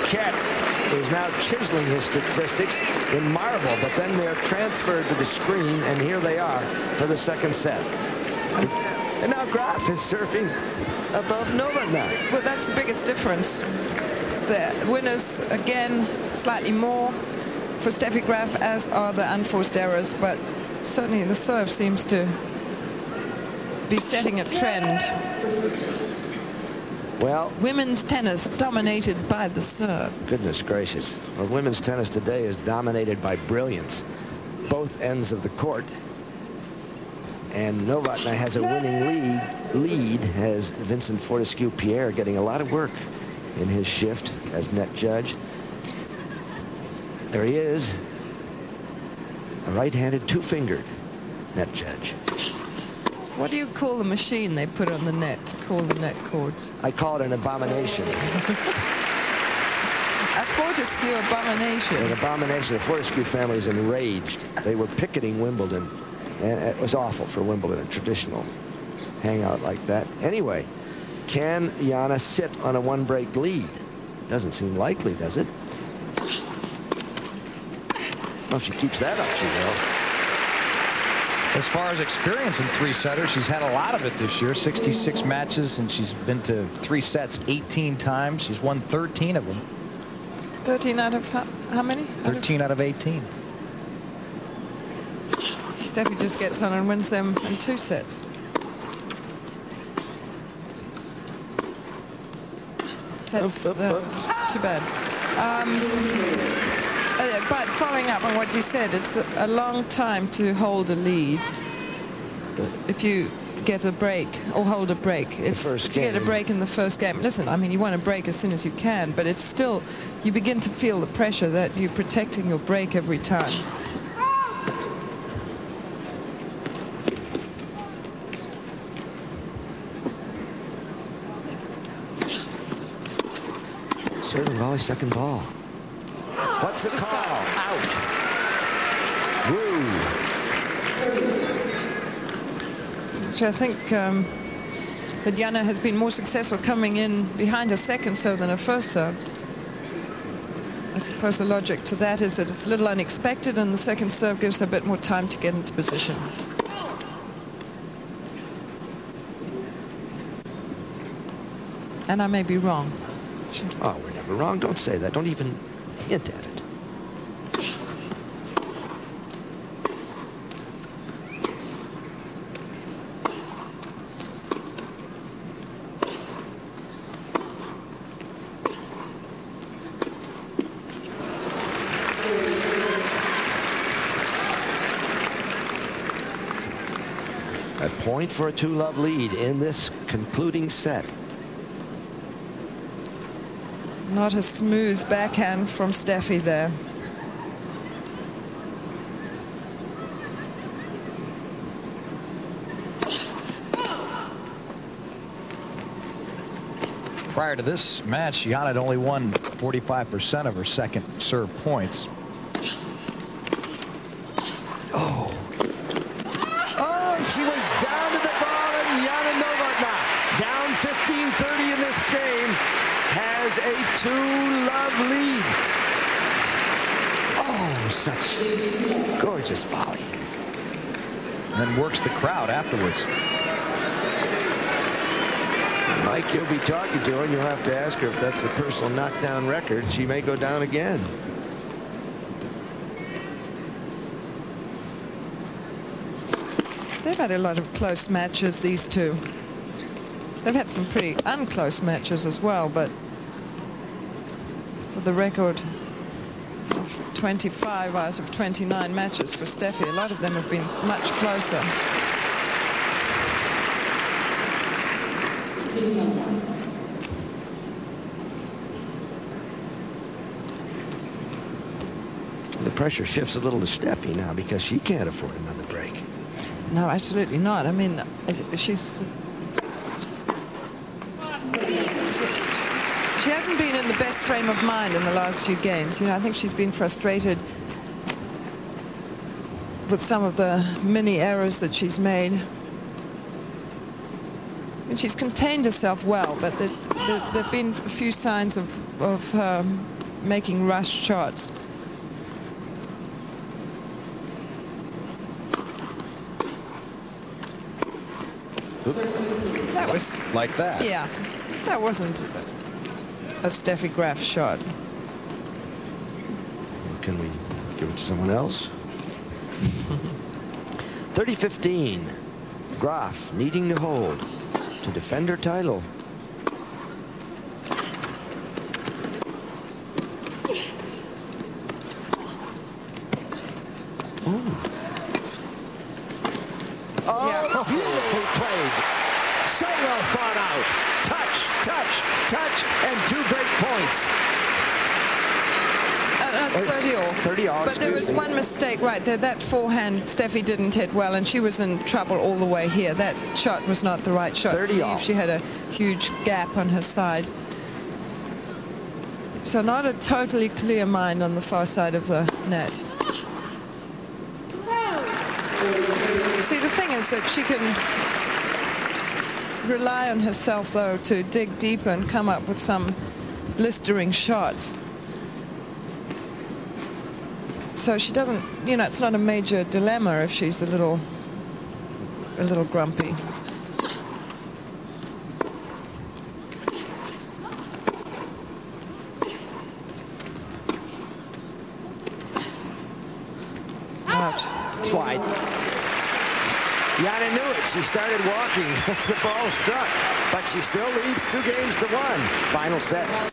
Paquette is now chiseling his statistics in marble, but then they're transferred to the screen, and here they are for the second set. And now Graf is serving above Novotna. Well, that's the biggest difference. The winners, again, slightly more for Steffi Graf, as are the unforced errors, but certainly the serve seems to be setting a trend. Well, women's tennis dominated by the serve. Goodness gracious. Well, women's tennis today is dominated by brilliance. Both ends of the court. And Novotna has a winning lead as Vincent Fortescue-Pierre getting a lot of work in his shift as net judge. There he is. A right-handed, two-fingered net judge. What do you call the machine they put on the net to call the net cords? I call it an abomination. A Fortescue abomination. An abomination. The Fortescue family is enraged. They were picketing Wimbledon, and it was awful for Wimbledon, a traditional hangout like that. Anyway, can Jana sit on a one-break lead? Doesn't seem likely, does it? Well, if she keeps that up, she will. As far as experience in three-setters, she's had a lot of it this year. 66 matches, and she's been to 3 sets 18 times. She's won 13 of them. 13 out of how many? 13 out of 18. Steffi just gets on and wins them in 2 sets. That's too bad. But following up on what you said, it's a long time to hold a lead. If you get a break or hold a break, if you get a break in the first game. Listen, I mean, you want to break as soon as you can, but it's still, you begin to feel the pressure that you're protecting your break every time. Serve and volley, second ball. What's the call? Out. Woo. Which I think that Jana has been more successful coming in behind her second serve than her first serve. I suppose the logic to that is that it's a little unexpected, and the second serve gives her a bit more time to get into position. And I may be wrong. Oh, we're never wrong. Don't say that. Don't even hint at it. A point for a 2-love lead in this concluding set. Not a smooth backhand from Steffi there. Prior to this match, Jana had only won 45% of her second serve points. Oh, she was down to the ball, and Jana Novotna, down 15-30 in this game, has a 2-love lead. Oh, such gorgeous volley. And works the crowd afterwards. Mike, you'll be talking to her, and you'll have to ask her if that's the personal knockdown record. She may go down again. They've had a lot of close matches, these two. They've had some pretty unclose matches as well, but for the record of 25 out of 29 matches for Steffi, a lot of them have been much closer. The pressure shifts a little to Steffi now because she can't afford another break. No, absolutely not. I mean, she hasn't been in the best frame of mind in the last few games. You know, I think she's been frustrated with some of the mini errors that she's made. I mean, she's contained herself well, but there've been a few signs of her making rushed shots. That was like that. Yeah, that wasn't a Steffi Graf shot. Can we give it to someone else? 30-15. Graf needing to hold to defend her title. Yeah. Beautifully played. So well thought out. Touch, touch, touch, and 2 great points. That's 30 all. 30 all. But there was one mistake right there. That forehand Steffi didn't hit well, and she was in trouble all the way here. That shot was not the right shot 30 to all. leave. She had a huge gap on her side. So not a totally clear mind on the far side of the net. See, the thing is that she can rely on herself, though, to dig deeper and come up with some blistering shots. So she doesn't, you know, it's not a major dilemma if she's a little grumpy. Out. It's wide. Jana knew it. She started walking as the ball struck, but she still leads 2 games to 1. Final set.